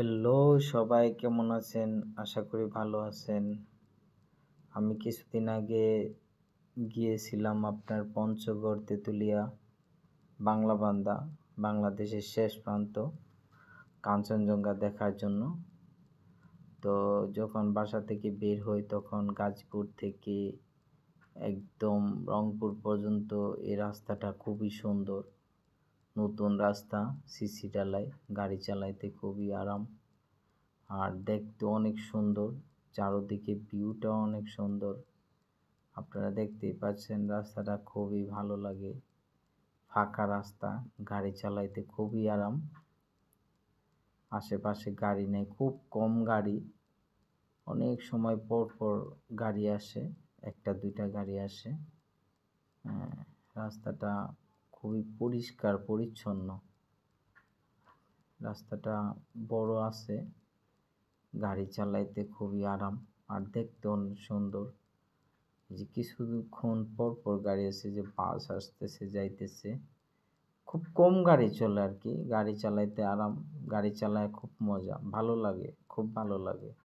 Hello, সবাই কেমন আছেন? আশা করি ভালো আছেন। আমি কিছুদিন আগে গিয়েছিলাম আপনার পঞ্চগড়, তেঁতুলিয়া, বাংলাবান্ধা, বাংলাদেশের শেষ প্রান্ত কাঞ্চনজঙ্ঘা দেখার জন্য। তো যখন বাসা থেকে বের হই তখন গাজীপুর থেকে একদম রংপুর পর্যন্ত এই রাস্তাটা খুবই সুন্দর। নতুন রাস্তা, সিসি ঢালাই, গাড়ি চালাইতে খুবই আরাম। আর দেখতে অনেক সুন্দর, চারদিকে ভিউটাও অনেক সুন্দর। আপনারা দেখতেই পাচ্ছেন রাস্তাটা খুবই ভালো লাগে। ফাঁকা রাস্তা, গাড়ি চালাইতে খুবই আরাম। আশেপাশে গাড়ি নেই, খুব কম গাড়ি। অনেক সময় পর পর গাড়ি আসে, একটা দুইটা গাড়ি আসে। রাস্তাটা খুবই পরিষ্কার পরিচ্ছন্ন। রাস্তাটা বড় আছে, গাড়ি চালাইতে খুবই আরাম আর দেখতে অনেক সুন্দর। যে কিছুক্ষণ পর পর গাড়ি আসে, যে বাস আসতেছে যাইতেছে, খুব কম গাড়ি চলে আর কি। গাড়ি চালাইতে আরাম, গাড়ি চালায় খুব মজা, ভালো লাগে, খুব ভালো লাগে।